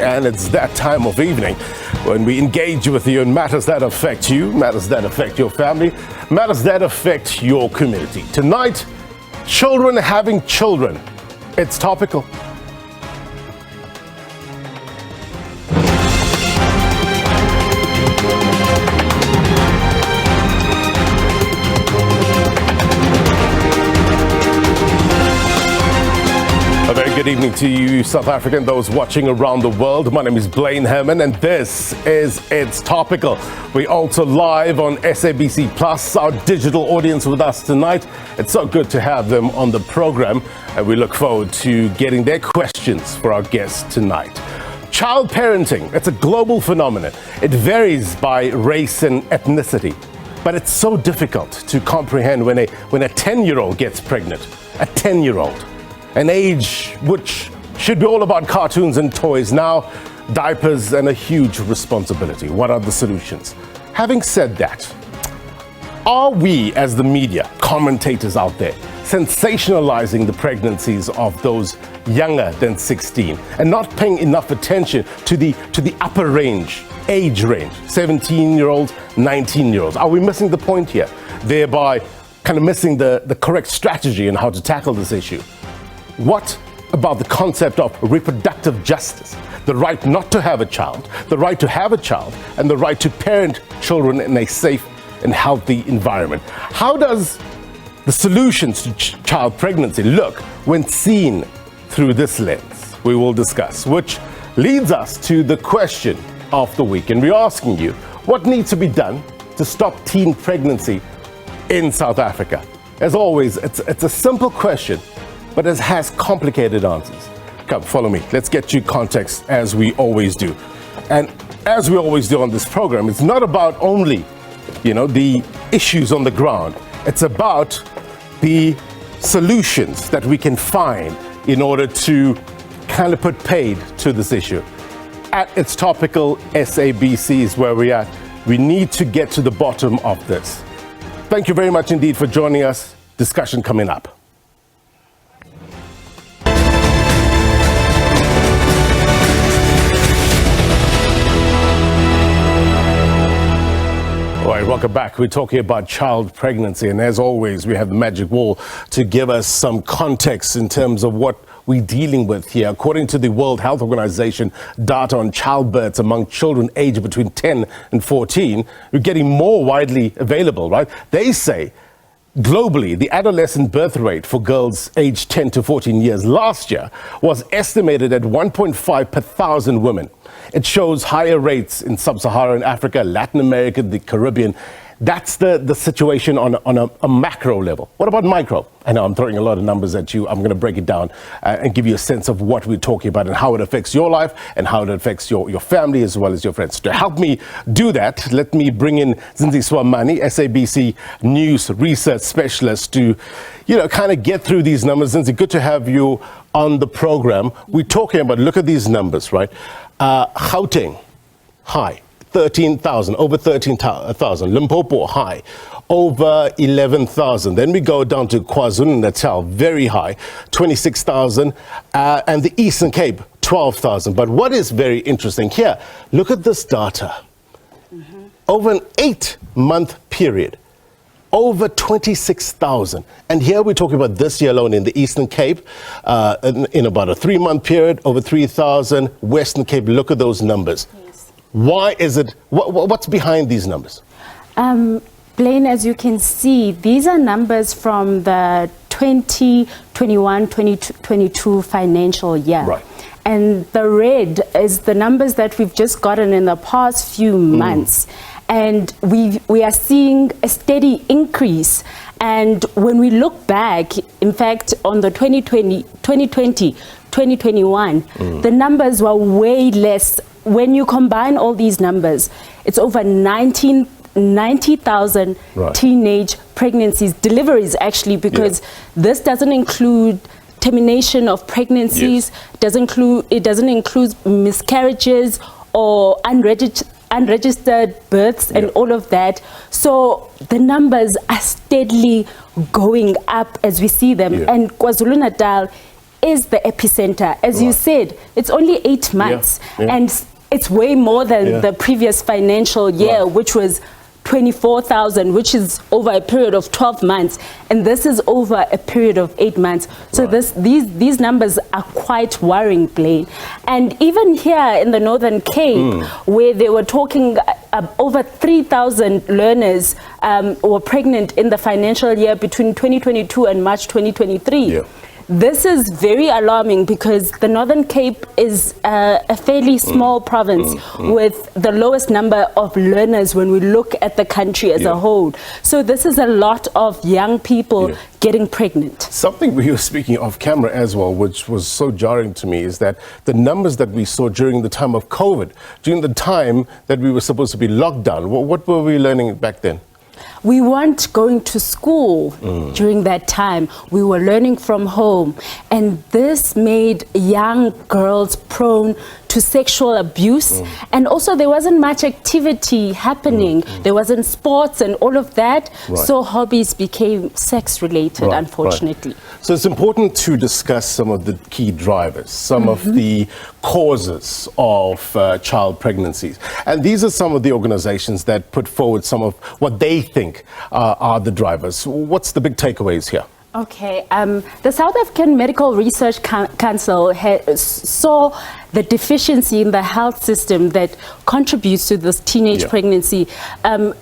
and it's that time of evening when we engage with you in matters that affect you, matters that affect your family, matters that affect your community. Tonight, children having children. It's topical. A very good evening to you, South Africa, and those watching around the world. My name is Blaine Herman, and this is It's Topical. We also live on SABC Plus, our digital audience with us tonight. It's so good to have them on the program, and we look forward to getting their questions for our guests tonight. Child parenting, it's a global phenomenon. It varies by race and ethnicity, but it's so difficult to comprehend when a 10-year-old gets pregnant, a 10-year-old. An age which should be all about cartoons and toys, now diapers and a huge responsibility. What are the solutions? Having said that, are we as the media, commentators out there, sensationalizing the pregnancies of those younger than 16 and not paying enough attention to the upper range, age range, 17-year-olds, 19-year-olds? Are we missing the point here, thereby kind of missing the correct strategy in how to tackle this issue? What about the concept of reproductive justice, the right not to have a child, the right to have a child, and the right to parent children in a safe and healthy environment? How does the solutions to child pregnancy look when seen through this lens? We will discuss, which leads us to the question of the week. And we're asking you, what needs to be done to stop teen pregnancy in South Africa? As always, it's a simple question, but it has complicated answers. Come, follow me. Let's get you context as we always do. And as we always do on this program, it's not about only, the issues on the ground. It's about the solutions that we can find in order to kind of put paid to this issue. At It's Topical, SABC is where we're at. We need to get to the bottom of this. Thank you very much indeed for joining us. Discussion coming up. All right, welcome back. We're talking about child pregnancy, and as always, we have the magic wall to give us some context in terms of what we're dealing with here. According to the World Health Organization, data on childbirths among children aged between 10 and 14 are getting more widely available, right? They say globally, the adolescent birth rate for girls aged 10 to 14 years last year was estimated at 1.5 per thousand women. It shows higher rates in sub-Saharan Africa, Latin America, the Caribbean. That's the situation on a macro level. What about micro? I know I'm throwing a lot of numbers at you. I'm going to break it down and give you a sense of what we're talking about and how it affects your life and how it affects your family as well as your friends. To help me do that, let me bring in Zinzi Swamani, SABC News Research Specialist, to kind of get through these numbers. Zinzi, good to have you on the program. We're talking about, look at these numbers, right? Gauteng, high, 13,000, over 13,000. Limpopo, high, over 11,000. Then we go down to KwaZulu-Natal, very high, 26,000. And the Eastern Cape, 12,000. But what is very interesting here, look at this data. Over an 8-month period, over 26,000. And here we're talking about this year alone in the Eastern Cape, in about a 3-month period, over 3,000. Western Cape, look at those numbers. Yes. Why is it, what's behind these numbers? Blaine, as you can see, these are numbers from the 2021-2022 financial year. Right. And the red is the numbers that we've just gotten in the past few months. And we are seeing a steady increase. And when we look back, in fact, on the 2020-2021, the numbers were way less. When you combine all these numbers, it's over 90,000 teenage pregnancies, deliveries actually, because this doesn't include termination of pregnancies, it doesn't include miscarriages or unregistered births and all of that. So the numbers are steadily going up as we see them. And KwaZulu-Natal is the epicenter. As you said, it's only 8 months, Yeah. and it's way more than Yeah. the previous financial year, Right. which was 24,000, which is over a period of 12 months, and this is over a period of 8 months. So Right. these numbers are quite worrying, Blaine. And even here in the Northern Cape, where they were talking over 3,000 learners were pregnant in the financial year between 2022 and March 2023. Yeah. This is very alarming because the Northern Cape is a fairly small province with the lowest number of learners when we look at the country as a whole. So this is a lot of young people getting pregnant. Something we were speaking off camera as well, which was so jarring to me, is that the numbers that we saw during the time of COVID, during the time that we were supposed to be locked down, what were we learning back then? We weren't going to school during that time. We were learning from home. And this made young girls prone to sexual abuse. And also there wasn't much activity happening. There wasn't sports and all of that. Right. So hobbies became sex related, Right, unfortunately. right. So it's important to discuss some of the key drivers, some of the causes of child pregnancies. And these are some of the organizations that put forward some of what they think are the drivers. What's the big takeaways here? Okay, the South African Medical Research Council saw the deficiency in the health system that contributes to this teenage pregnancy,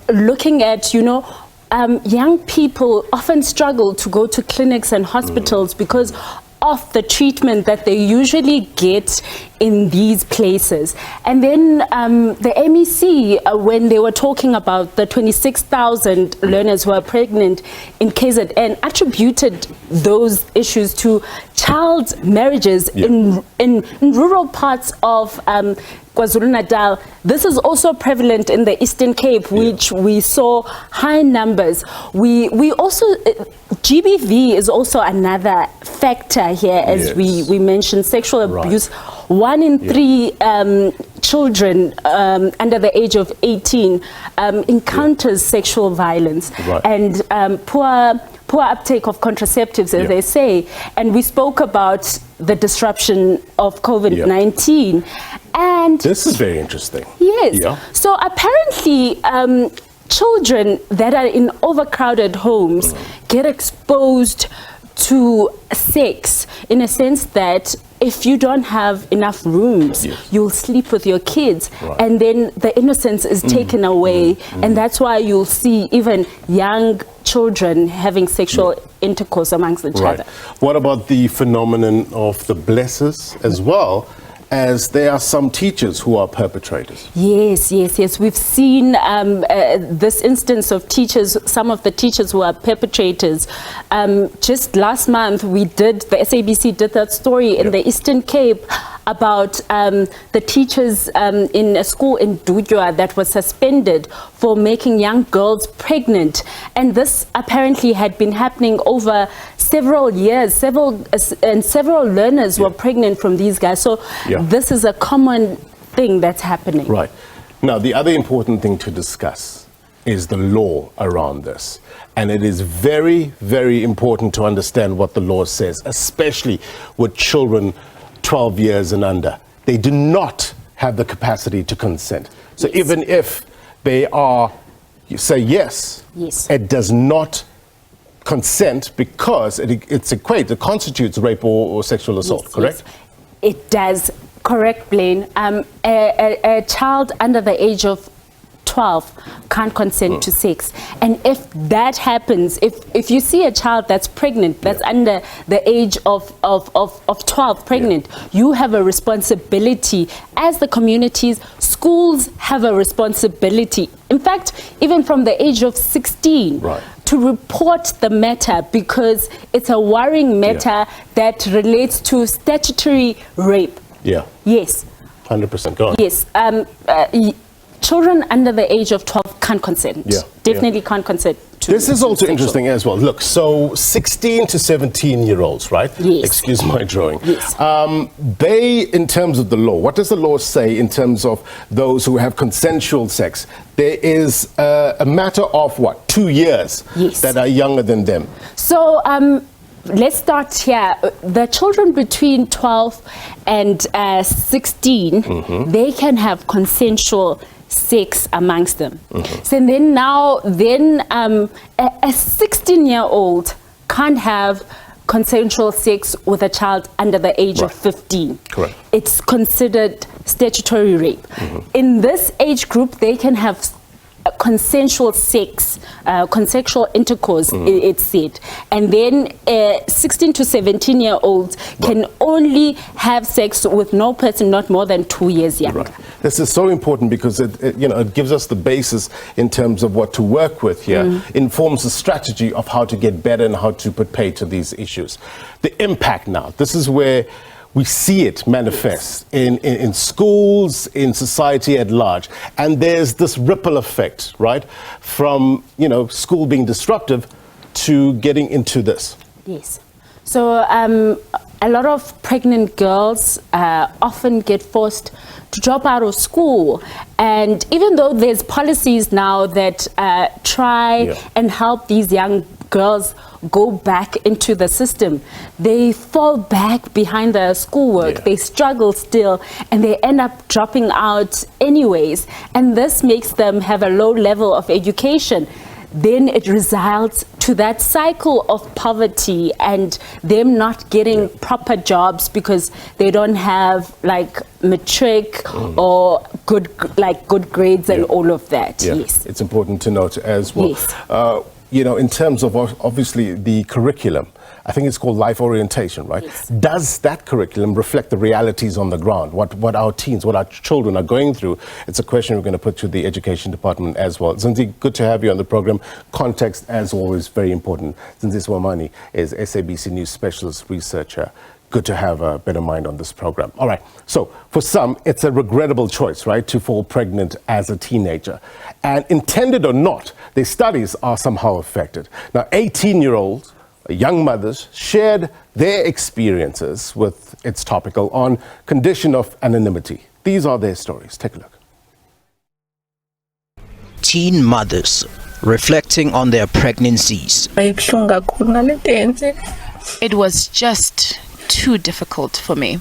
looking at, young people often struggle to go to clinics and hospitals because of the treatment that they usually get in these places. And then the MEC, when they were talking about the 26,000 learners who are pregnant in KZN, attributed those issues to child marriages in rural parts of KwaZulu-Natal. This is also prevalent in the Eastern Cape, which we saw high numbers. We also, GBV is also another factor here, as we mentioned, sexual abuse. 1 in 3 children under the age of 18 encounters sexual violence, and poor uptake of contraceptives, as they say. And we spoke about the disruption of COVID-19. And this is very interesting. Yes. So apparently, children that are in overcrowded homes get exposed to sex in a sense that if you don't have enough rooms, you'll sleep with your kids, and then the innocence is taken away, and that's why you'll see even young children having sexual intercourse amongst each other. What about the phenomenon of the blessers as well, as there are some teachers who are perpetrators? Yes. We've seen this instance of teachers, some of the teachers who are perpetrators. Just last month, the SABC did that story in the Eastern Cape about the teachers in a school in Dudjwa that was suspended for making young girls pregnant. And this apparently had been happening over several years. Several learners were pregnant from these guys. So this is a common thing that's happening. Right. Now, the other important thing to discuss is the law around this. And it is very, very important to understand what the law says, especially with children 12 years and under. They do not have the capacity to consent. So even if they you say yes, it does not consent because it constitutes rape or sexual assault, correct? Yes. It does, correct, Blaine. A child under the age of 12 can't consent to sex. And if that happens, if you see a child that's pregnant, that's under the age of 12 pregnant, you have a responsibility. As the communities, schools have a responsibility. In fact, even from the age of 16, to report the matter, because it's a worrying matter that relates to statutory rape. Yes. 100%. Go on. Yes. Children under the age of 12 can't consent. Definitely can't consent. This is also interesting as well. Look, so 16 to 17-year-olds, right? Yes. Excuse my drawing. Yes. They, in terms of the law, what does the law say in terms of those who have consensual sex? There is a matter of, 2 years that are younger than them? So let's start here. The children between 12 and 16, they can have consensual sex amongst them. So then a 16-year-old can't have consensual sex with a child under the age of 15. Correct. It's considered statutory rape. In this age group, they can have consensual sex, consensual intercourse, it's said. And then 16 to 17-year-olds can only have sex with no person not more than 2 years younger. Right. This is so important because it gives us the basis in terms of what to work with here, informs the strategy of how to get better and how to put pay to these issues. The impact now, this is where we see it manifest in schools, in society at large. And there's this ripple effect, right? From, school being disruptive to getting into this. Yes. So a lot of pregnant girls often get forced to drop out of school. And even though there's policies now that try and help these young girls go back into the system, they fall back behind the schoolwork, they struggle still, and they end up dropping out anyways. And this makes them have a low level of education. Then it results to that cycle of poverty and them not getting proper jobs because they don't have like matric or good grades and all of that. Yes, it's important to note as well. Yes. In terms of obviously the curriculum, I think it's called life orientation, right? Yes. Does that curriculum reflect the realities on the ground, what our teens, what our children are going through? It's a question we're going to put to the education department as well. Zinzi, good to have you on the program. Context, as always, very important. Zinzi Swamani is SABC News Specialist Researcher. Good to have a better mind on this program. All right, so for some, it's a regrettable choice, right, to fall pregnant as a teenager. And intended or not, their studies are somehow affected. Now, 18-year-olds, young mothers, shared their experiences with It's Topical on condition of anonymity. These are their stories. Take a look. Teen mothers reflecting on their pregnancies. It was just too difficult for me.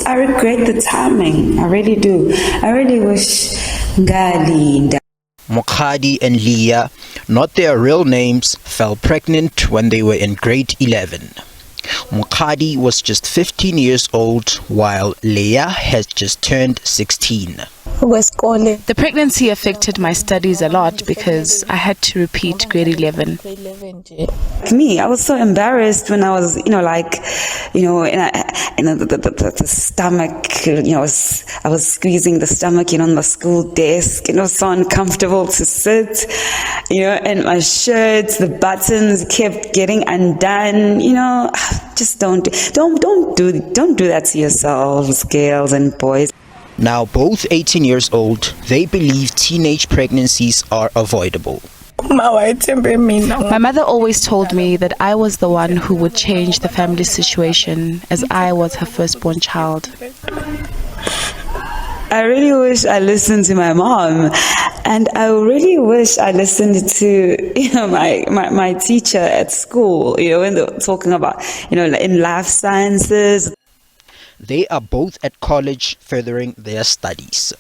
I regret the timing. I really do. I really wish Ngali. Mokadi and Leah, not their real names, fell pregnant when they were in grade 11. Mokadi was just 15 years old, while Leah had just turned 16. The pregnancy affected my studies a lot because I had to repeat grade 11. Me, I was so embarrassed when I was, the stomach, I was squeezing the stomach, on the school desk, so uncomfortable to sit, and my shirts, the buttons kept getting undone, just don't do that to yourselves, girls and boys. Now both 18 years old, they believe teenage pregnancies are avoidable. My mother always told me that I was the one who would change the family situation as I was her firstborn child. I really wish I listened to my mom, and I really wish I listened to my teacher at school, when they were talking about in life sciences. They are both at college furthering their studies.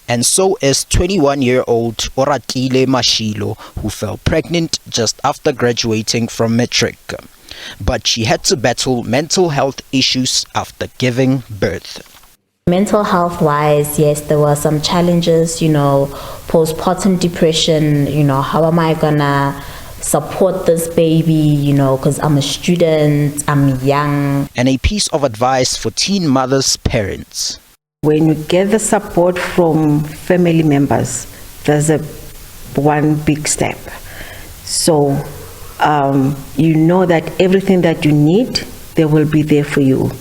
And so is 21-year-old Oratile Mashilo, who fell pregnant just after graduating from matric. But she had to battle mental health issues after giving birth. Mental health wise, yes, there were some challenges, postpartum depression, how am I gonna support this baby, because I'm a student, I'm young. And a piece of advice for teen mothers' parents. When you get the support from family members, there's one big step. So you know that everything that you need, they will be there for you.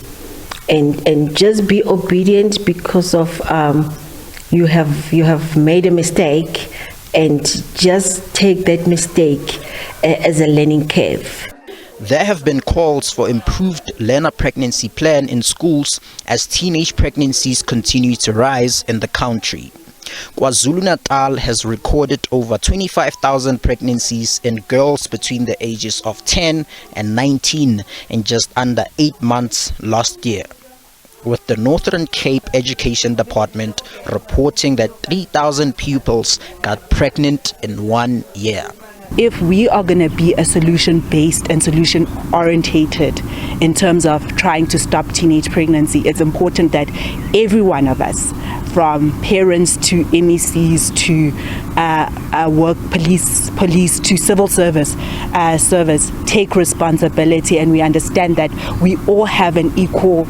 And just be obedient because of you have made a mistake, and just take that mistake as a learning curve. There have been calls for improved learner pregnancy plan in schools as teenage pregnancies continue to rise in the country. KwaZulu-Natal has recorded over 25,000 pregnancies in girls between the ages of 10 and 19 in just under 8 months last year, with the Northern Cape Education Department reporting that 3,000 pupils got pregnant in 1 year. If we are going to be a solution-based and solution-orientated in terms of trying to stop teenage pregnancy, it's important that every one of us, from parents to MECs to work police to civil service, take responsibility, and we understand that we all have an equal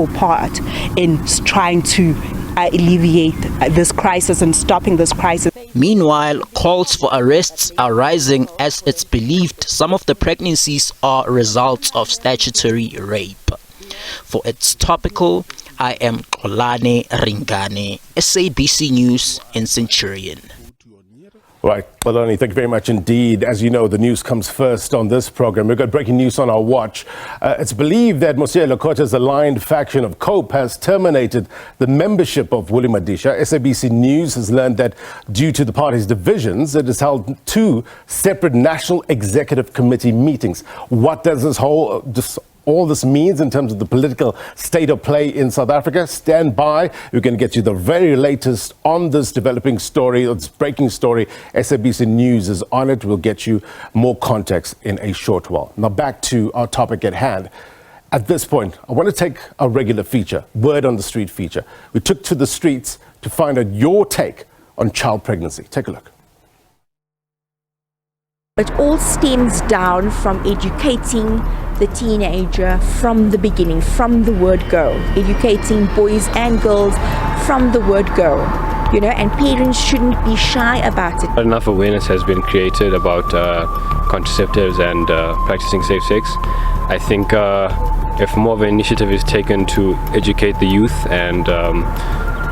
part in trying to alleviate this crisis and stopping this crisis. Meanwhile, calls for arrests are rising as it's believed some of the pregnancies are results of statutory rape. For It's Topical, I am Xolani Ringane, SABC News in Centurion. Right, Baloni, thank you very much indeed. As you know, the news comes first on this program. We've got breaking news on our watch. It's believed that Monsieur Lokota's aligned faction of COPE has terminated the membership of Willie Madisha. SABC News has learned that due to the party's divisions, it has held 2 separate National Executive Committee meetings. What does all this means in terms of the political state of play in South Africa? Stand by. We're going to get you the very latest on this developing story, this breaking story. SABC News is on it. We'll get you more context in a short while. Now back to our topic at hand. At this point, I want to take a regular feature, Word on the Street feature. We took to the streets to find out your take on child pregnancy. Take a look. It all stems down from educating the teenager from the beginning, from the word go, educating boys and girls from the word go, and parents shouldn't be shy about it. Enough awareness has been created about contraceptives and practicing safe sex. I think if more of an initiative is taken to educate the youth and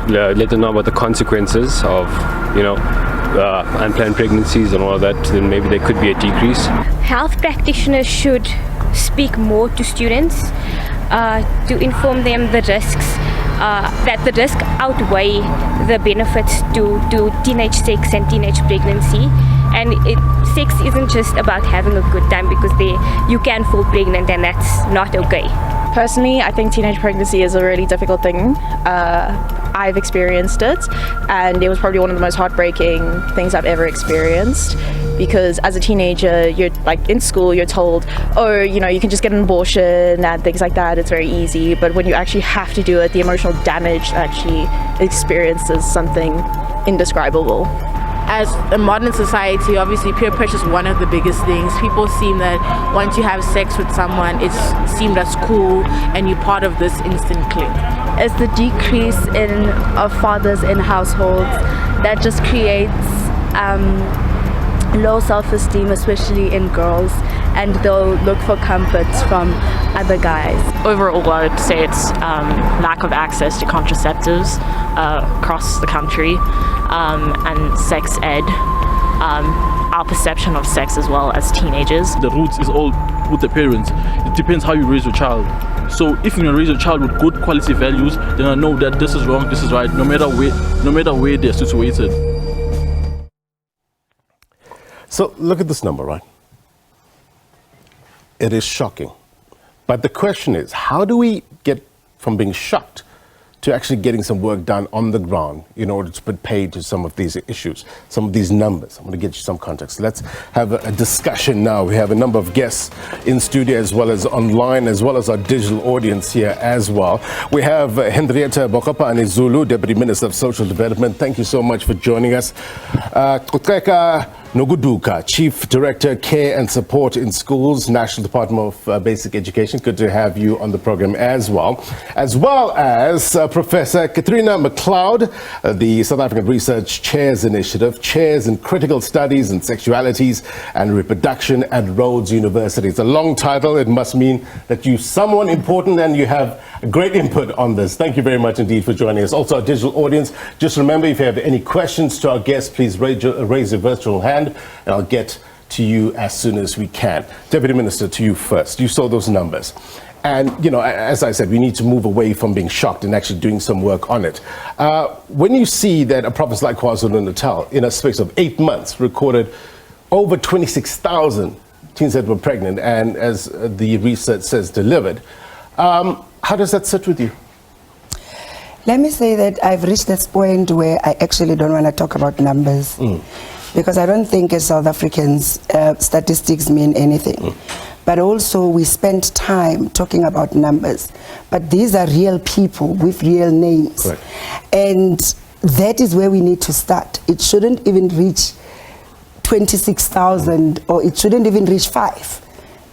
let them know about the consequences of, unplanned pregnancies and all of that, then maybe there could be a decrease. Health practitioners should speak more to students to inform them the risks, that the risk outweigh the benefits to teenage sex and teenage pregnancy. And sex isn't just about having a good time, because you can fall pregnant and that's not okay. Personally, I think teenage pregnancy is a really difficult thing. I've experienced it, and it was probably one of the most heartbreaking things I've ever experienced, because as a teenager, you're like in school, you're told, you can just get an abortion and things like that, it's very easy. But when you actually have to do it, the emotional damage actually experiences something indescribable. As a modern society, obviously peer pressure is one of the biggest things. People seem that once you have sex with someone, it's seen as cool and you're part of this instant clique. It's the decrease of fathers in households that just creates low self-esteem, especially in girls, and they'll look for comfort from other guys. Overall, I would say it's lack of access to contraceptives across the country, and sex ed, our perception of sex as well as teenagers. The roots is all with the parents. It depends how you raise your child. So if you raise your child with good quality values, then I know that this is wrong, this is right, no matter where they're situated. So look at this number, right? It is shocking. But the question is, how do we get from being shocked to actually getting some work done on the ground in order to put paid to some of these issues, some of these numbers? I'm going to get you some context. Let's have a discussion now. We have a number of guests in studio as well as online, as well as our digital audience here as well. We have Hendrietta Bopape-Zulu, Deputy Minister of Social Development. Thank you so much for joining us. Coceka Nogoduka, Chief Director, Care and Support in Schools, National Department of Basic Education. Good to have you on the program as well as Professor Catriona McLeod, the South African Research Chairs Initiative, Chairs in Critical Studies in Sexualities and Reproduction at Rhodes University. It's a long title. It must mean that you're someone important and you have great input on this. Thank you very much indeed for joining us. Also, our digital audience, just remember, if you have any questions to our guests, please raise your virtual hand, and I'll get to you as soon as we can. Deputy Minister, to you first. You saw those numbers. And, you know, as I said, we need to move away from being shocked and actually doing some work on it. When you see that a province like KwaZulu-Natal, in a space of 8 months, recorded over 26,000 teens that were pregnant and, as the research says, delivered, how does that sit with you? Let me say that I've reached this point where I actually don't want to talk about numbers because I don't think as South Africans statistics mean anything. But also we spend time talking about numbers. But these are real people with real names. Right. And that is where we need to start. It shouldn't even reach 26,000 or it shouldn't even reach 5.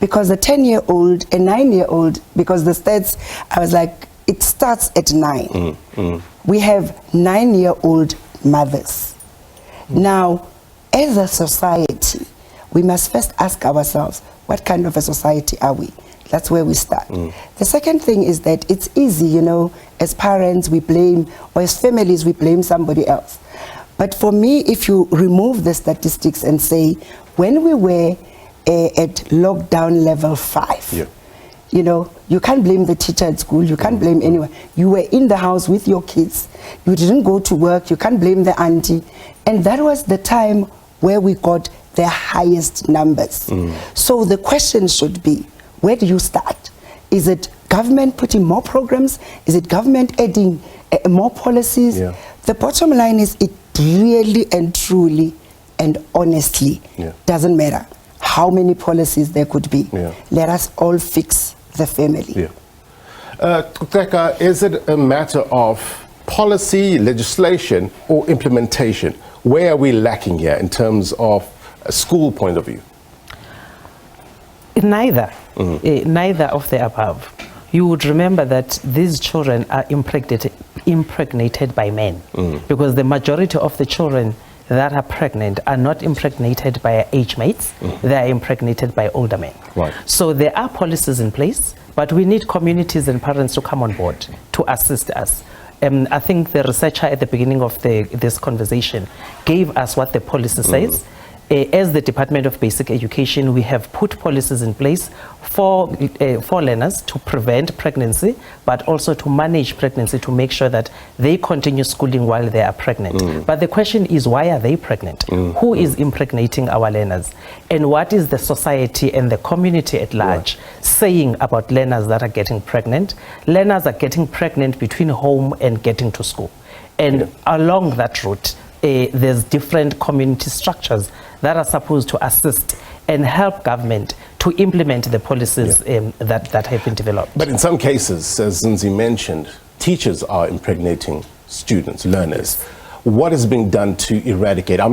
Because a 10-year-old, a 9-year-old, because the stats, I was like, it starts at 9. We have 9-year-old mothers. Now, as a society, we must first ask ourselves, what kind of a society are we? That's where we start. The second thing is that it's easy, you know, as parents we blame, or as families we blame somebody else. But for me, if you remove the statistics and say, when we were at lockdown level 5, you know, you can't blame the teacher at school, you can't blame anyone. You were in the house with your kids, you didn't go to work, you can't blame the auntie. And that was the time where we got the highest numbers. So the question should be, where do you start? Is it government putting more programs? Is it government adding more policies? The bottom line is it really and truly and honestly doesn't matter how many policies there could be. Let us all fix the family. Coceka, is it a matter of policy, legislation, or implementation? Where are we lacking here in terms of a school point of view? Neither. Neither of the above. You would remember that these children are impregnated by men, because the majority of the children that are pregnant are not impregnated by age mates, they are impregnated by older men. So there are policies in place, but we need communities and parents to come on board to assist us. I think the researcher at the beginning of this conversation gave us what the policy says. As the Department of Basic Education, we have put policies in place for learners to prevent pregnancy, but also to manage pregnancy, to make sure that they continue schooling while they are pregnant. But the question is, why are they pregnant? Who is impregnating our learners? And what is the society and the community at large saying about learners that are getting pregnant? Learners are getting pregnant between home and getting to school. And along that route, there's different community structures that are supposed to assist and help government to implement the policies that have been developed. But in some cases, as Zinzi mentioned, teachers are impregnating students, learners. What is being done to eradicate? I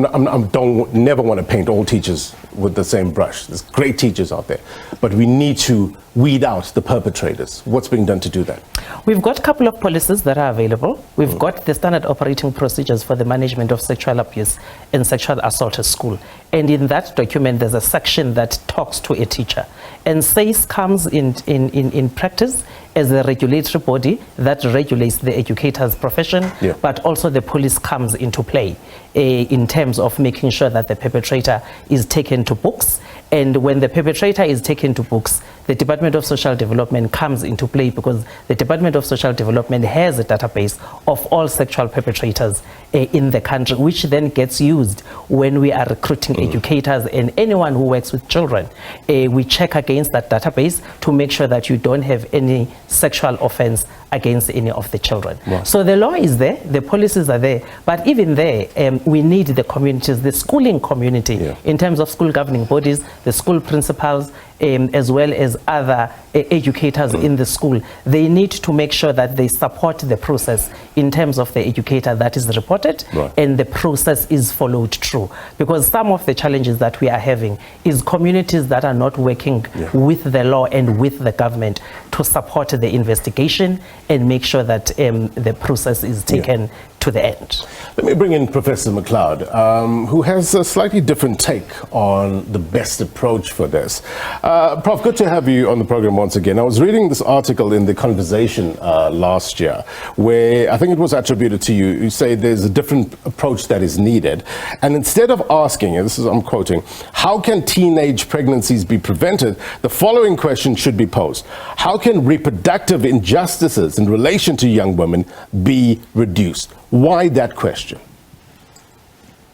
don't never want to paint all teachers with the same brush. There's great teachers out there, but we need to weed out the perpetrators. What's being done to do that? We've got a couple of policies that are available. We've got the standard operating procedures for the management of sexual abuse and sexual assault at school. And in that document, there's a section that talks to a teacher. And SACE comes in practice as a regulatory body that regulates the educator's profession, but also the police comes into play in terms of making sure that the perpetrator is taken to books. And when the perpetrator is taken to books, the Department of Social Development comes into play, because the Department of Social Development has a database of all sexual perpetrators in the country, which then gets used when we are recruiting educators and anyone who works with children. We check against that database to make sure that you don't have any sexual offense against any of the children. So the law is there, the policies are there, but even there, we need the communities, the schooling community, in terms of school governing bodies, the school principals, as well as other educators in the school. They need to make sure that they support the process in terms of the educator that is reported, and the process is followed through. Because some of the challenges that we are having is communities that are not working with the law and with the government to support the investigation and make sure that the process is taken to the end. Let me bring in Professor McLeod, who has a slightly different take on the best approach for this. Prof, good to have you on the program once again. I was reading this article in The Conversation last year, where I think it was attributed to you. You say there's a different approach that is needed. And instead of asking, and this is, I'm quoting, how can teenage pregnancies be prevented? The following question should be posed. How can reproductive injustices in relation to young women be reduced? Why that question?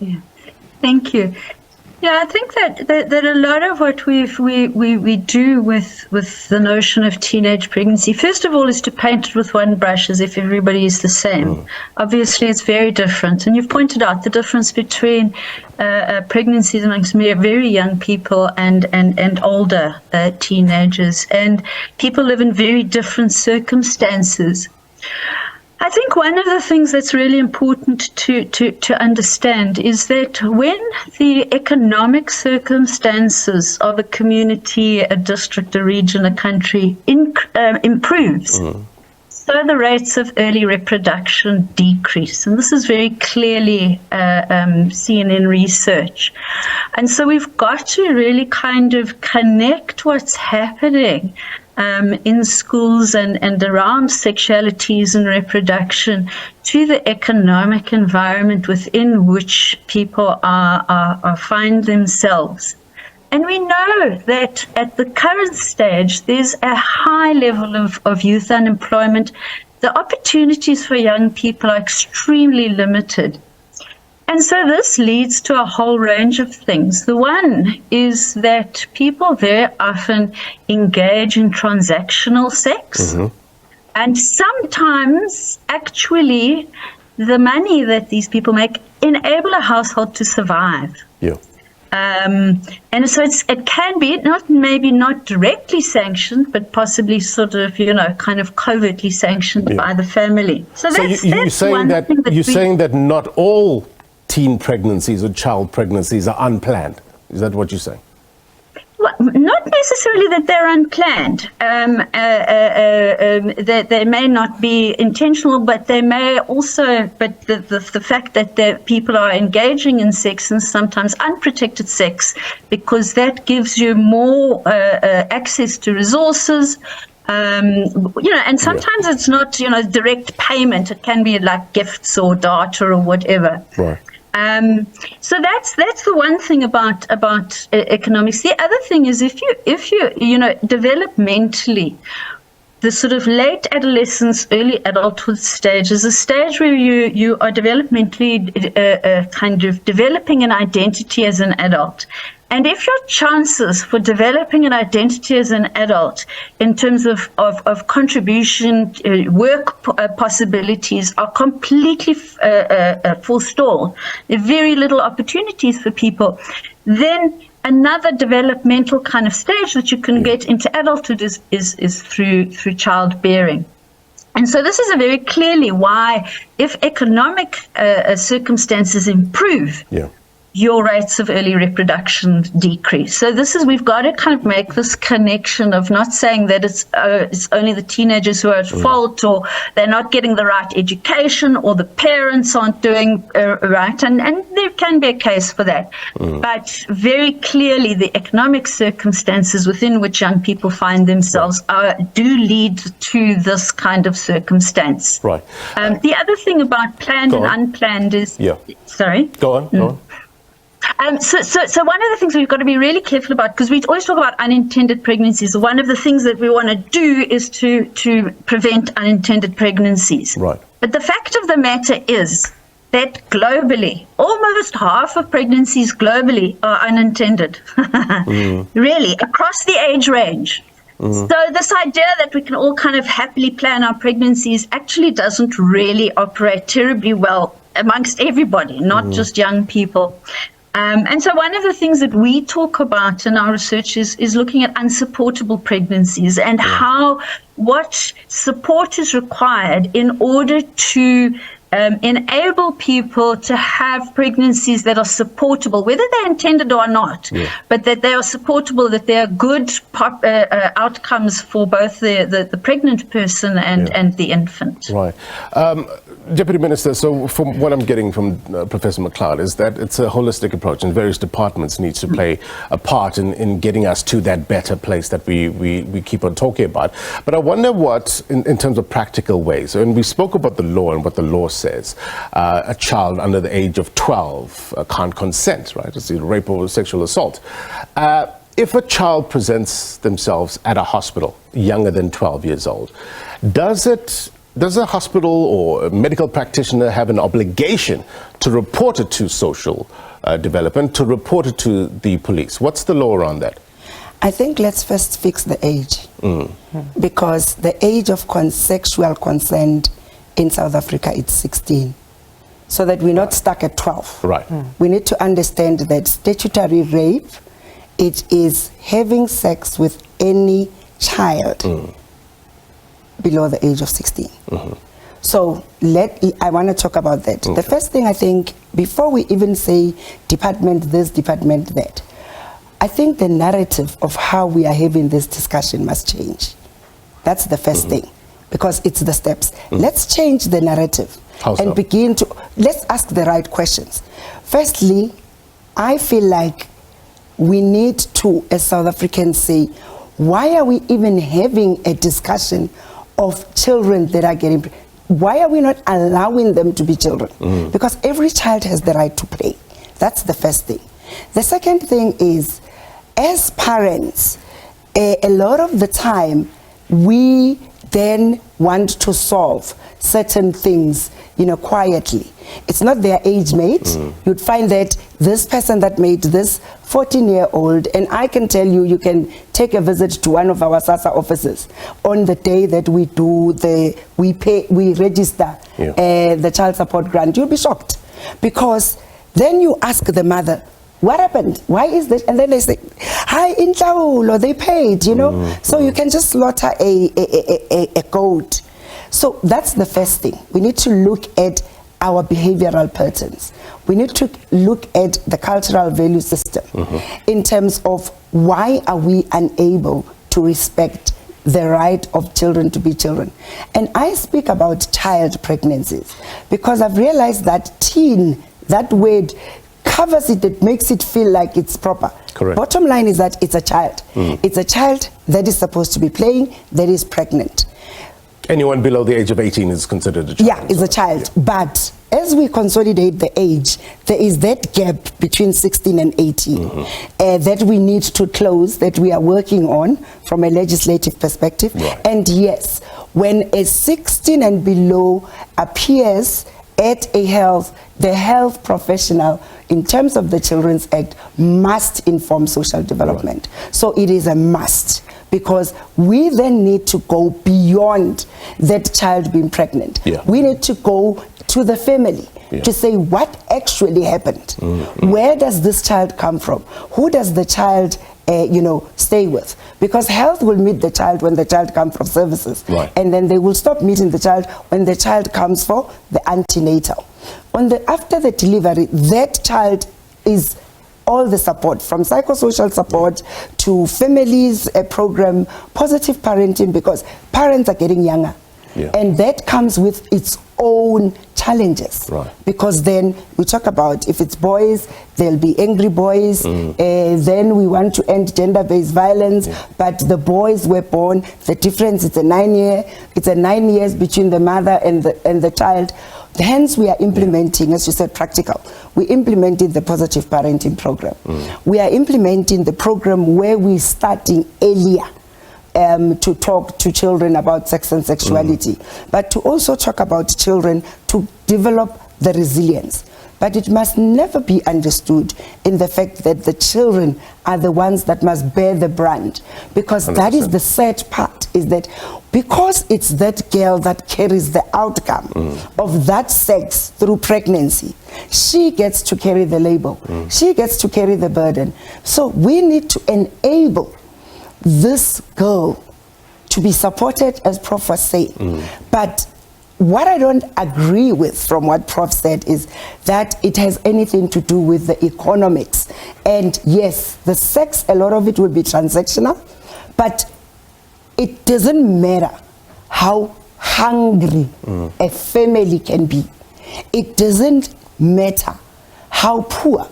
Yeah, thank you. Yeah, I think that a lot of what we do with the notion of teenage pregnancy, first of all, is to paint it with one brush as if everybody is the same. Obviously, it's very different. And you've pointed out the difference between pregnancies amongst very young people and older teenagers. And people live in very different circumstances. I think one of the things that's really important to understand is that when the economic circumstances of a community, a district, a region, a country improves, so the rates of early reproduction decrease. And this is very clearly seen in research. And so we've got to really kind of connect what's happening in schools and around sexualities and reproduction to the economic environment within which people find themselves. And we know that at the current stage, there's a high level of youth unemployment. The opportunities for young people are extremely limited. And so this leads to a whole range of things. The one is that people very often engage in transactional sex. And sometimes, actually, the money that these people make enable a household to survive. Yeah. And so it can be maybe not directly sanctioned, but possibly sort of, kind of covertly sanctioned by the family. So you're saying that not all teen pregnancies or child pregnancies are unplanned. Is that what you're saying? Well, not necessarily that they're unplanned. They may not be intentional, but they may also. But the fact that people are engaging in sex, and sometimes unprotected sex, because that gives you more access to resources. And sometimes it's not direct payment. It can be like gifts or data or whatever. Right. So that's the one thing about economics. The other thing is if you developmentally, the sort of late adolescence, early adulthood stage is a stage where you are developmentally kind of developing an identity as an adult. And if your chances for developing an identity as an adult in terms of contribution, work possibilities are completely forestalled, there are very little opportunities for people, then another developmental kind of stage that you can get into adulthood is through childbearing. And so this is a very clearly why, if economic circumstances improve, your rates of early reproduction decrease. So we've got to kind of make this connection of not saying that it's only the teenagers who are at fault, or they're not getting the right education, or the parents aren't doing right, and there can be a case for that. But very clearly the economic circumstances within which young people find themselves do lead to this kind of circumstance. Right. The other thing about planned and unplanned is... Sorry? Go on. So one of the things we've got to be really careful about, because we always talk about unintended pregnancies, one of the things that we want to do is to prevent unintended pregnancies. Right. But the fact of the matter is that globally, almost half of pregnancies globally are unintended. Really, across the age range. So this idea that we can all kind of happily plan our pregnancies actually doesn't really operate terribly well amongst everybody, not just young people. And so one of the things that we talk about in our research is looking at unsupportable pregnancies and what support is required in order to enable people to have pregnancies that are supportable, whether they're intended or not, but that they are supportable, that there are good outcomes for both the pregnant person and the infant. Right. Deputy Minister, so from what I'm getting from Professor McLeod is that it's a holistic approach and various departments need to play a part in getting us to that better place that we keep on talking about. But I wonder what, in terms of practical ways, and we spoke about the law and what the law says, a child under the age of 12 can't consent, right? It's a rape or sexual assault. If a child presents themselves at a hospital younger than 12 years old, does a hospital or a medical practitioner have an obligation to report it to social development, to report it to the police? What's the law around that? I think let's first fix the age, because the age of sexual consent in South Africa is 16, so that we're not stuck at 12. Right. We need to understand that statutory rape, it is having sex with any child below the age of 16. So I want to talk about that. The first thing I think, before we even say department this, department that, I think the narrative of how we are having this discussion must change. That's the first thing, because it's the steps. Let's change the narrative and begin to, let's ask the right questions. Firstly, I feel like we need to, as South Africans, say, why are we even having a discussion of children that are getting, why are we not allowing them to be children? Because every child has the right to play. That's the first thing. The second thing is, as parents, a lot of the time, we then want to solve certain things, quietly. It's not their age mate. You'd find that this person that made this 14-year-old, and I can tell you, you can take a visit to one of our SASSA offices on the day that we do we register the child support grant. You'll be shocked, because then you ask the mother, what happened? Why is this? And then they say, hi, Intaulo, they paid, So you can just slaughter a goat. So that's the first thing. We need to look at our behavioral patterns. We need to look at the cultural value system in terms of why are we unable to respect the right of children to be children. And I speak about child pregnancies because I've realized that teen, that word covers it, it makes it feel like it's proper. Correct. Bottom line is that it's a child. It's a child that is supposed to be playing, that is pregnant. Anyone below the age of 18 is considered a child. Yeah, it's a child. But as we consolidate the age, there is that gap between 16 and 18 that we need to close, that we are working on from a legislative perspective. Right. And yes, when a 16 and below appears at the health professional in terms of the Children's Act must inform social development. Right. So it is a must, because we then need to go beyond that child being pregnant. We need to go to the family to say what actually happened. Where does this child come from? Who does the child stay with? Because health will meet the child when the child comes for services. Right. And then they will stop meeting the child when the child comes for the antenatal. After the delivery, that child is all the support, from psychosocial support to families, a program, positive parenting, because parents are getting younger. And that comes with its own challenges. Right. Because then we talk about, if it's boys, there'll be angry boys. Then we want to end gender-based violence, but the boys were born, the difference is a 9 years between the mother and the child. Hence, we are implementing, as you said, practical. We implemented the positive parenting program. We are implementing the program where we're starting earlier to talk to children about sex and sexuality, but to also talk about children to develop the resilience. But it must never be understood in the fact that the children are the ones that must bear the brunt, because 100%. That is the sad part, is that because it's that girl that carries the outcome of that sex through pregnancy, she gets to carry the label, she gets to carry the burden. So we need to enable this girl to be supported, as Prof was saying, but what I don't agree with from what Prof said is that it has anything to do with the economics. And yes, the sex, a lot of it will be transactional, but it doesn't matter how hungry a family can be. It doesn't matter how poor.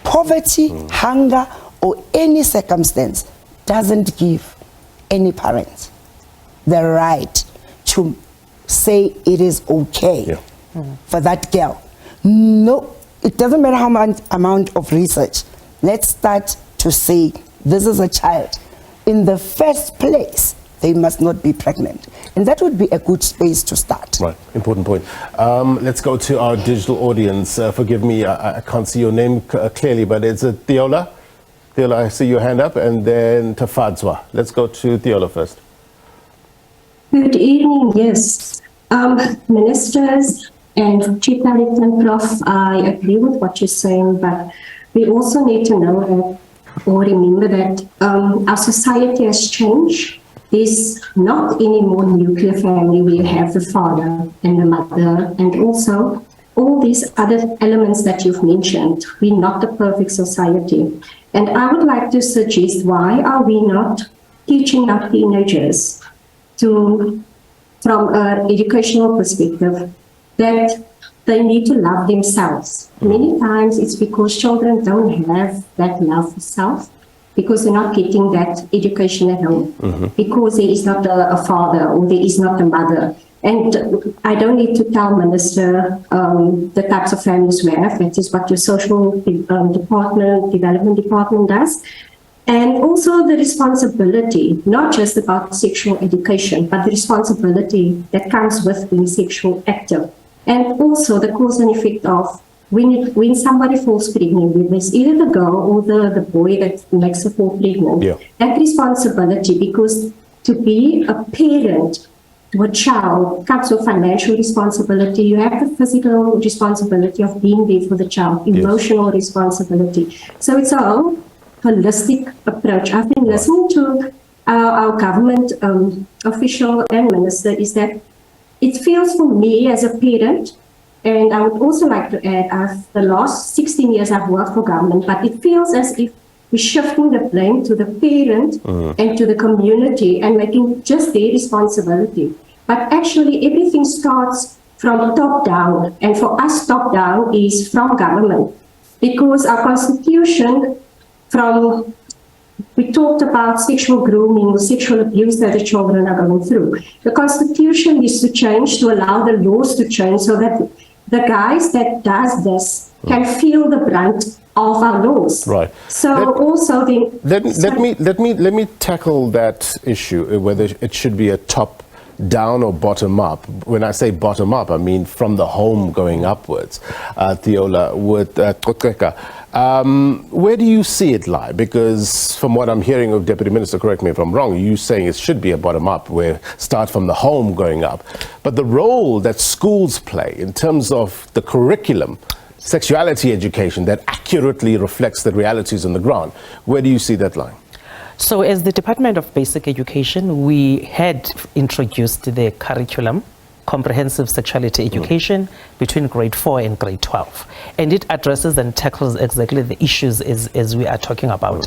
Poverty, hunger, or any circumstance doesn't give any parent the right to say it is okay for that girl. No, it doesn't matter how much amount of research. Let's start to say this is a child. In the first place, they must not be pregnant. And that would be a good space to start. Right, important point. Let's go to our digital audience. Forgive me, I can't see your name clearly, but it's Theola. Theola, I see your hand up, and then Tafadzwa. Let's go to Theola first. Good evening, yes. Ministers and Chief Director and Prof, I agree with what you're saying, but we also need to know that, or remember that our society has changed. There's not any more nuclear family where you have the father and the mother, and also all these other elements that you've mentioned. We're not the perfect society. And I would like to suggest, why are we not teaching our teenagers to, from an educational perspective, that they need to love themselves? Many times it's because children don't have that love for self, because they're not getting that education at home, because there is not a father or there is not a mother. And I don't need to tell Minister the types of families we have. That is what your social development department does. And also the responsibility, not just about sexual education, but the responsibility that comes with being sexual active. And also the cause and effect of when somebody falls pregnant, whether it's either the girl or the boy that makes her fall pregnant, that responsibility, because to be a parent to a child comes with financial responsibility. You have the physical responsibility of being there for the child, emotional responsibility. So it's a whole holistic approach. I've been listening to our government official and minister, is that it feels for me as a parent, and I would also like to add, the last 16 years I've worked for government, but it feels as if we're shifting the blame to the parent and to the community and making just their responsibility. But actually everything starts from top down, and for us top down is from government, because our constitution, we talked about sexual grooming, sexual abuse that the children are going through. The constitution needs to change to allow the laws to change so that the guys that does this can feel the brunt of our laws. Right. So let me tackle that issue, whether it should be a top down or bottom up. When I say bottom up, I mean from the home going upwards. Theola, with Coceka, where do you see it lie? Because from what I'm hearing of Deputy Minister, correct me if I'm wrong, you saying it should be a bottom up, where start from the home going up. But the role that schools play in terms of the curriculum, sexuality education that accurately reflects the realities on the ground, where do you see that line? So as the Department of Basic Education, we had introduced the curriculum, comprehensive sexuality education, between grade 4 and grade 12. And it addresses and tackles exactly the issues as we are talking about.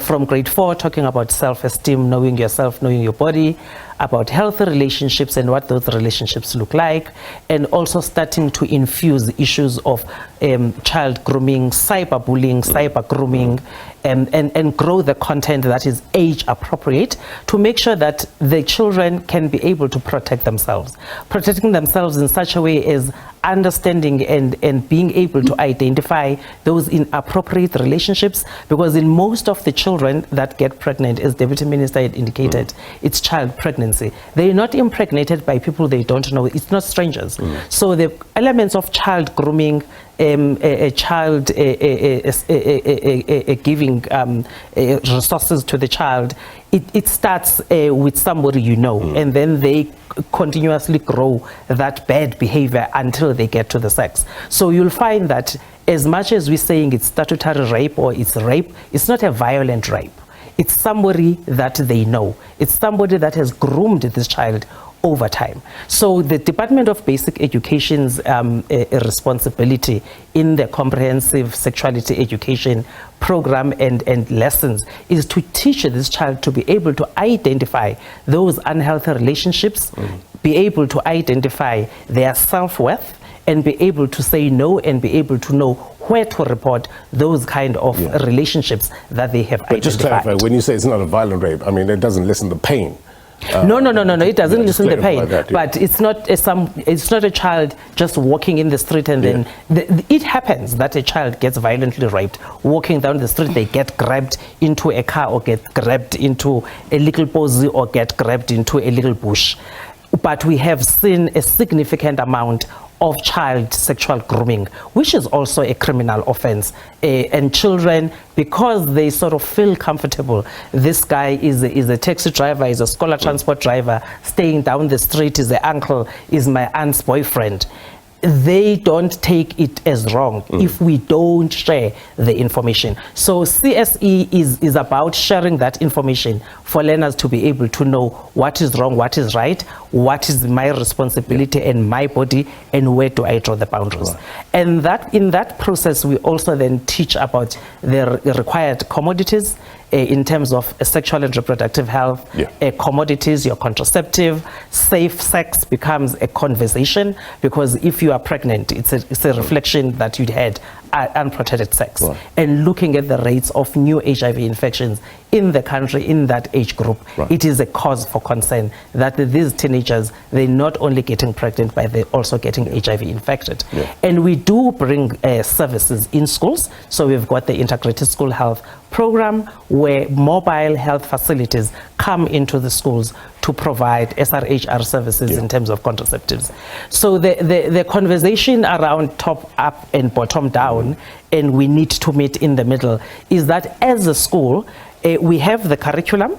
From grade 4, talking about self-esteem, knowing yourself, knowing your body, about healthy relationships and what those relationships look like, and also starting to infuse issues of child grooming, cyberbullying, cyber grooming, and grow the content that is age appropriate to make sure that the children can be able to protect themselves. Protecting themselves in such a way as understanding and being able to identify those inappropriate relationships, because in most of the children that get pregnant, as Deputy Minister had indicated, it's child pregnancy. They're not impregnated by people they don't know. It's not strangers. So the elements of child grooming, a child giving resources to the child, it starts with somebody you know, and then they continuously grow that bad behavior until they get to the sex. So you'll find that as much as we're saying it's statutory rape or it's rape, it's not a violent rape. It's somebody that they know. It's somebody that has groomed this child over time. So the Department of Basic Education's responsibility in the comprehensive sexuality education program and lessons is to teach this child to be able to identify those unhealthy relationships, be able to identify their self-worth, and be able to say no, and be able to know where to report those kind of relationships that they have identified. Just clarify, when you say it's not a violent rape, I mean, it doesn't listen to pain. No, it doesn't listen to pain. That, but it's not a child just walking in the street and then it happens that a child gets violently raped. Walking down the street, they get grabbed into a car or get grabbed into a little posy or get grabbed into a little bush. But we have seen a significant amount of child sexual grooming, which is also a criminal offense. And children, because they sort of feel comfortable, this guy is a taxi driver, is a scholar transport driver, staying down the street, is the uncle, is my aunt's boyfriend. They don't take it as wrong if we don't share the information. So CSE is about sharing that information for learners to be able to know what is wrong, what is right, what is my responsibility and my body, and where do I draw the boundaries. And that in that process, we also then teach about the required commodities in terms of sexual and reproductive health, commodities, your contraceptive. Safe sex becomes a conversation, because if you are pregnant, it's a reflection that you had unprotected sex. And looking at the rates of new HIV infections in the country in that age group, it is a cause for concern that these teenagers, they're not only getting pregnant, but they're also getting HIV infected. And we do bring services in schools. So we've got the integrated school health program, where mobile health facilities come into the schools to provide SRHR services in terms of contraceptives. So the conversation around top up and bottom down, and we need to meet in the middle, is that as a school, we have the curriculum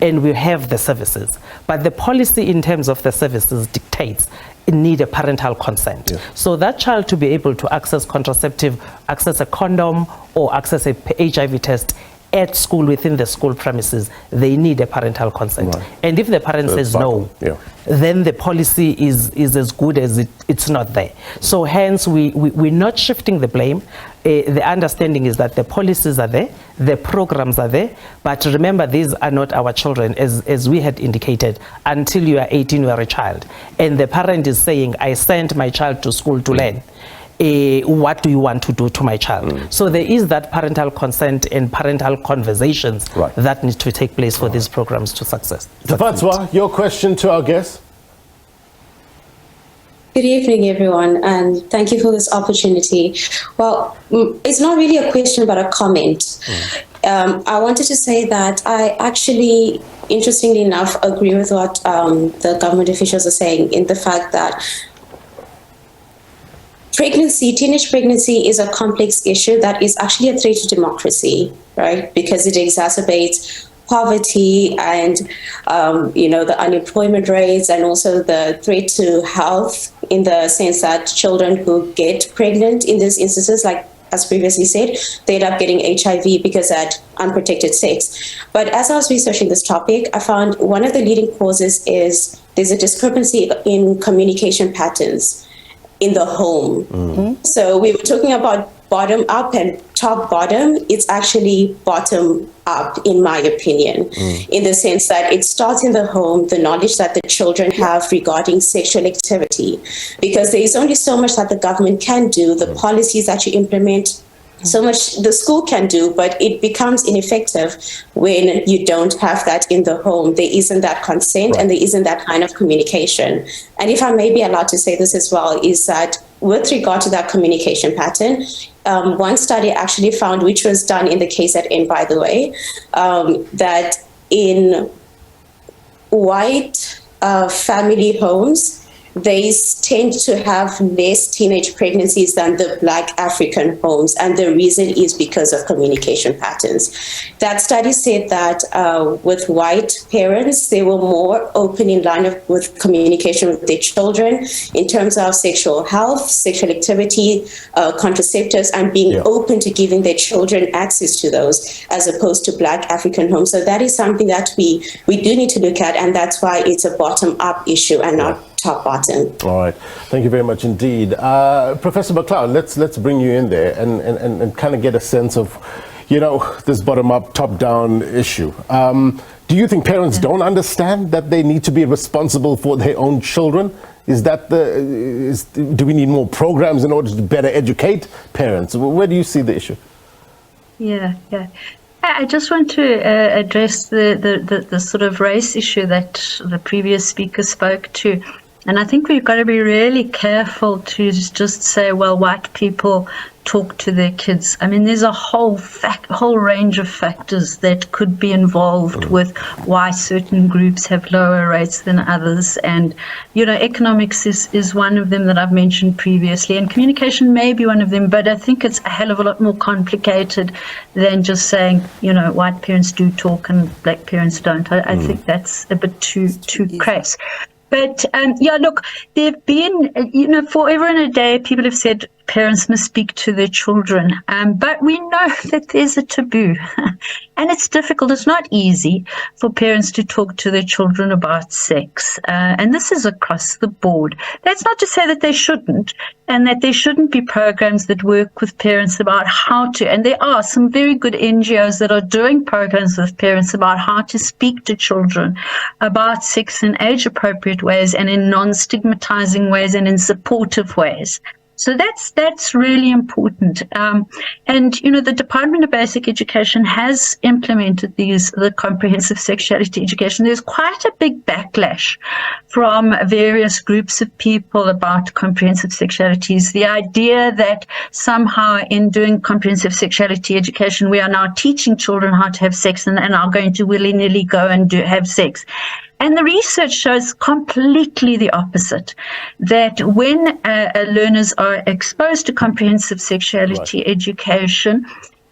and we have the services, but the policy in terms of the services dictates need a parental consent. So that child to be able to access contraceptive, access a condom, or access a HIV test at school, within the school premises, they need a parental consent. And if the parent says no, then the policy is as good as it's not there. So hence, we're not shifting the blame. The understanding is that the policies are there, the programs are there, but remember, these are not our children, as we had indicated. Until you are 18, you are a child. And the parent is saying, I sent my child to school to learn. What do you want to do to my child? So there is that parental consent and parental conversations that need to take place for these programs to success. Tafatswa, your question to our guest. Good evening, everyone, and thank you for this opportunity. Well, it's not really a question, but a comment. I wanted to say that I actually, interestingly enough, agree with what the government officials are saying, in the fact that teenage pregnancy is a complex issue that is actually a threat to democracy, right? Because it exacerbates poverty and, the unemployment rates, and also the threat to health, in the sense that children who get pregnant in these instances, like as previously said, they end up getting HIV because of unprotected sex. But as I was researching this topic, I found one of the leading causes is there's a discrepancy in communication patterns in the home. So we were talking about bottom up and top bottom. It's actually bottom up, in my opinion, in the sense that it starts in the home, the knowledge that the children have regarding sexual activity, because there is only so much that the government can do, the policies that you implement, so much the school can do, but it becomes ineffective when you don't have that in the home. There isn't that consent and there isn't that kind of communication. And if I may be allowed to say this as well, is that with regard to that communication pattern, one study actually found, which was done in the KZN, by the way, that in white family homes, they tend to have less teenage pregnancies than the Black African homes, and the reason is because of communication patterns. That study said that with white parents, they were more open in line with communication with their children in terms of sexual health, sexual activity, contraceptives, and being open to giving their children access to those, as opposed to Black African homes. So that is something that we do need to look at, and that's why it's a bottom-up issue and not top-bottom. All right. Thank you very much indeed. Professor McLeod, let's bring you in there and kind of get a sense of, this bottom-up, top-down issue. Do you think parents don't understand that they need to be responsible for their own children? Do we need more programs in order to better educate parents? Where do you see the issue? Yeah. I just want to address the sort of race issue that the previous speaker spoke to. And I think we've got to be really careful to just say, well, white people talk to their kids. I mean, there's a whole range of factors that could be involved with why certain groups have lower rates than others. And, economics is one of them that I've mentioned previously, and communication may be one of them, but I think it's a hell of a lot more complicated than just saying, white parents do talk and black parents don't. I think that's a bit too crass. But look, there have been, forever and a day, people have said parents must speak to their children. But we know that there's a taboo and it's difficult. It's not easy for parents to talk to their children about sex. And this is across the board. That's not to say that they shouldn't, and that there shouldn't be programs that work with parents about how to. And there are some very good NGOs that are doing programs with parents about how to speak to children about sex in age-appropriate ways and in non-stigmatizing ways and in supportive ways. So that's really important. And, the Department of Basic Education has implemented the comprehensive sexuality education. There's quite a big backlash from various groups of people about comprehensive sexualities. The idea that somehow in doing comprehensive sexuality education, we are now teaching children how to have sex and are going to willy-nilly go and have sex. And the research shows completely the opposite, that when learners are exposed to comprehensive sexuality education,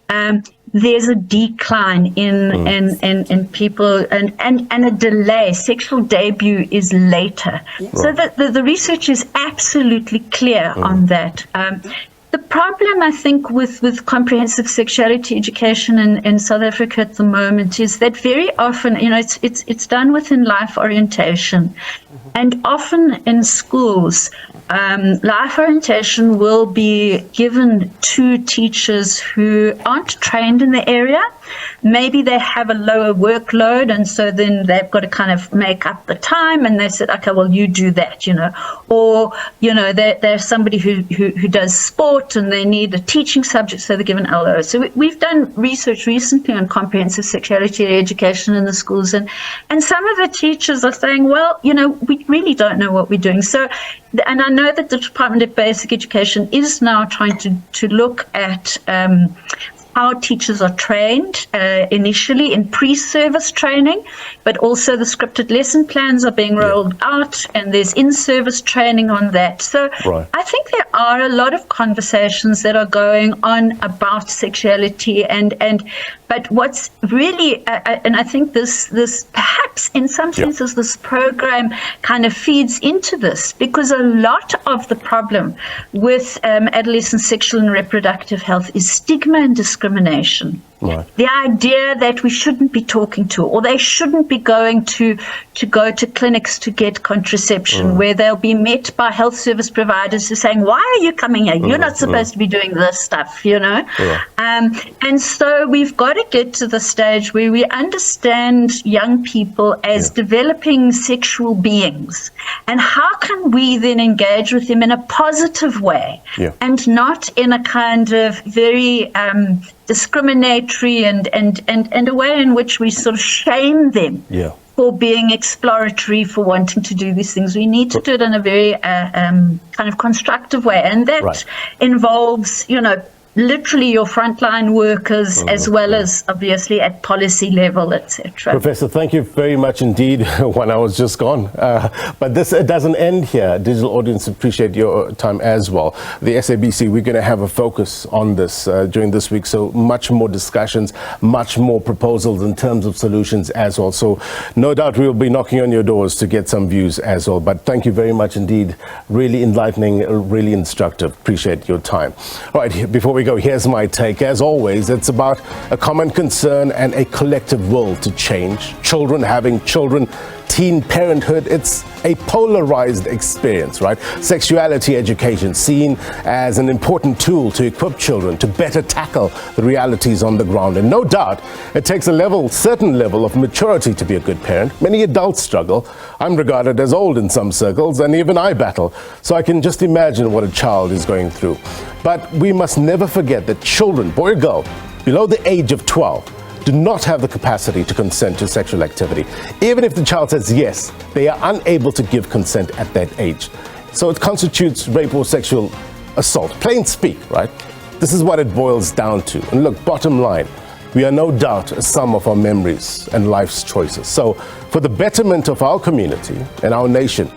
there's a decline in people and a delay. Sexual debut is later. So the research is absolutely clear on that. The problem, I think, with comprehensive sexuality education in South Africa at the moment is that very often, it's done within life orientation. And often in schools, life orientation will be given to teachers who aren't trained in the area. Maybe they have a lower workload, and so then they've got to kind of make up the time, and they said, okay, well, you do that, Or, there's somebody who does sport and they need a teaching subject, so they're given LO. So we've done research recently on comprehensive sexuality education in the schools, and some of the teachers are saying, well, we really don't know what we're doing. So, and I know that the Department of Basic Education is now trying to look at how teachers are trained initially in pre-service training, but also the scripted lesson plans are being rolled out, and there's in-service training on that. So I think there are a lot of conversations that are going on about sexuality, but what's really, and I think this perhaps in some senses this program kind of feeds into this, because a lot of the problem with adolescent sexual and reproductive health is stigma and discrimination. The idea that we shouldn't be talking to, or they shouldn't be going to go to clinics to get contraception, where they'll be met by health service providers who are saying, why are you coming here? You're not supposed to be doing this stuff, And so we've got to get to the stage where we understand young people as developing sexual beings. And how can we then engage with them in a positive way and not in a kind of very discriminatory and a way in which we sort of shame them for being exploratory, for wanting to do these things. We need to do it in a very kind of constructive way, and that involves, literally your frontline workers, as well as obviously at policy level, etc. Professor, thank you very much indeed. 1 hour's just gone. But this doesn't end here. Digital audience appreciate your time as well. The SABC, we're going to have a focus on this during this week. So much more discussions, much more proposals in terms of solutions as well. So no doubt we'll be knocking on your doors to get some views as well. But thank you very much indeed. Really enlightening, really instructive. Appreciate your time. All right, before we go, here's my take. As always, it's about a common concern and a collective will to change. Children having children, teen parenthood, it's a polarized experience, right? Sexuality education seen as an important tool to equip children to better tackle the realities on the ground. And no doubt, it takes a certain level of maturity to be a good parent. Many adults struggle. I'm regarded as old in some circles, and even I battle. So I can just imagine what a child is going through. But we must never forget that children, boy or girl, below the age of 12, do not have the capacity to consent to sexual activity. Even if the child says yes, they are unable to give consent at that age. So it constitutes rape or sexual assault. Plain speak, right? This is what it boils down to. And look, bottom line, we are no doubt a sum of our memories and life's choices. So for the betterment of our community and our nation,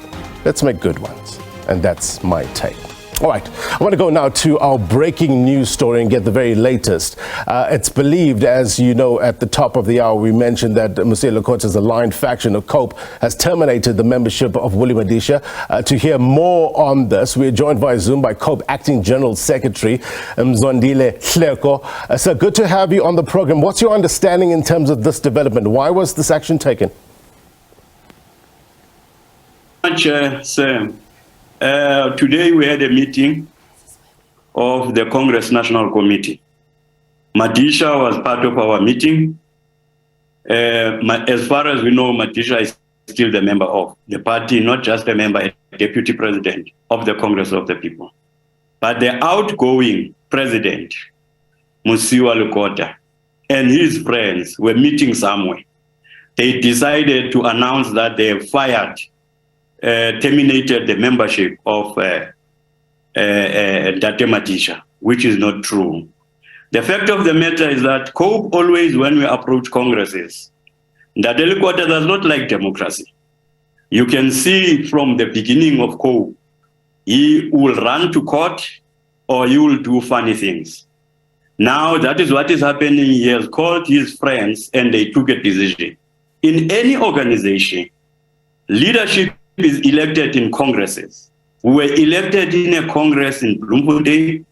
let's make good ones. And that's my take. All right, I want to go now to our breaking news story and get the very latest. It's believed, as you know, at the top of the hour, we mentioned that Monsieur Lekota's aligned faction of COPE has terminated the membership of Willie Madisha. To hear more on this, we are joined via Zoom by COPE Acting General Secretary Mzondile Hleko. Sir, good to have you on the program. What's your understanding in terms of this development? Why was this action taken? Sam. Today we had a meeting of the Congress National Committee. Madisha was part of our meeting. As far as we know, Madisha is still the member of the party, not just a member, a deputy president of the Congress of the People. But the outgoing president, Musiwa Lekota, and his friends were meeting somewhere. They decided to announce that they have terminated the membership of Date Madisha, which is not true. The fact of the matter is that COPE always, when we approach congresses, Date Lekota does not like democracy. You can see from the beginning of COPE, he will run to court or he will do funny things. Now that is what is happening. He has called his friends and they took a decision. In any organization, leadership is elected in congresses. We were elected in a congress in Bloemfontein.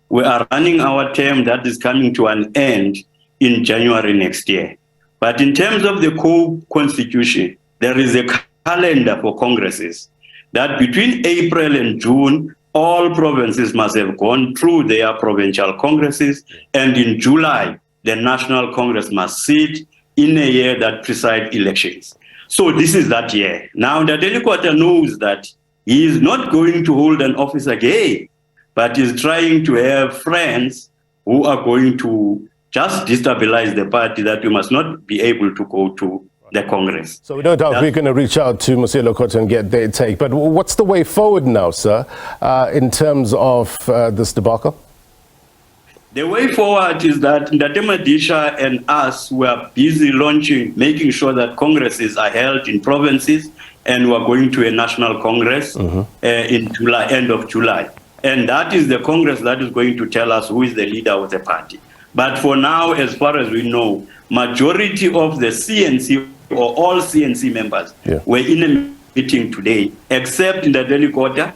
We are running our term that is coming to an end in January next year. But in terms of the COPE constitution, there is a calendar for congresses that between April and June, all provinces must have gone through their provincial congresses, and in July, the National Congress must sit in a year that presides elections. So this is that year. Now, Date Lekota knows that he is not going to hold an office again, but is trying to have friends who are going to just destabilize the party, that we must not be able to go to the Congress. So no doubt we're going to reach out to Monsieur Lekota and get their take. But what's the way forward now, sir, in terms of this debacle? The way forward is that Date Madisha and us were busy making sure that congresses are held in provinces, and we're going to a national congress in July, end of July. And that is the congress that is going to tell us who is the leader of the party. But for now, as far as we know, majority of the CNC or all CNC members were in a meeting today, except Date Lekota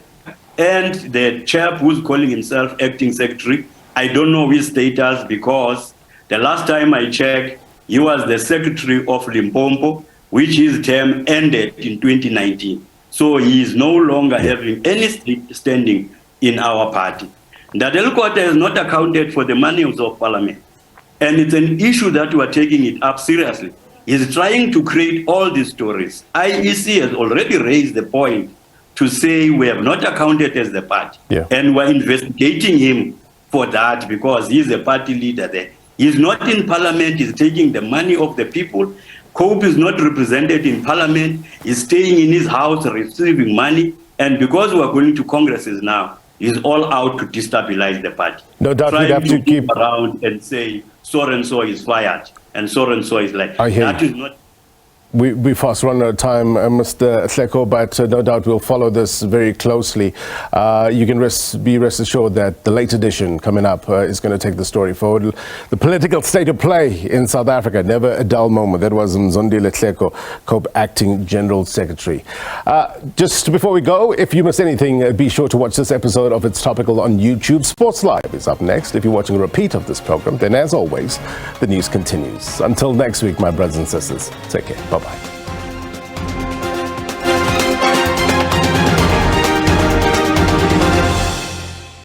and the chap who's calling himself acting secretary. I don't know his status, because the last time I checked, he was the secretary of Limpopo, which his term ended in 2019. So he is no longer having any standing in our party. Date Lekota has not accounted for the money of parliament. And it's an issue that we are taking it up seriously. He's trying to create all these stories. IEC has already raised the point to say we have not accounted as the party. And we're investigating him for that, because he's a party leader there. He's not in parliament, he's taking the money of the people. COPE is not represented in parliament, he's staying in his house receiving money. And because we're going to congresses now, is all out to destabilize the party. No doubt we'd have to keep around and say so and so is fired and so is like I hear that you. is not. We fast run out of time, Mr. Hleko, but no doubt we'll follow this very closely. You can be rest assured that the late edition coming up is going to take the story forward. The political state of play in South Africa, never a dull moment. That was Mzondile Hleko, COPE Acting General Secretary. Just before we go, if you miss anything, be sure to watch this episode of It's Topical on YouTube. Sports Live is up next. If you're watching a repeat of this program, then as always, the news continues. Until next week, my brothers and sisters, take care. Bye-bye.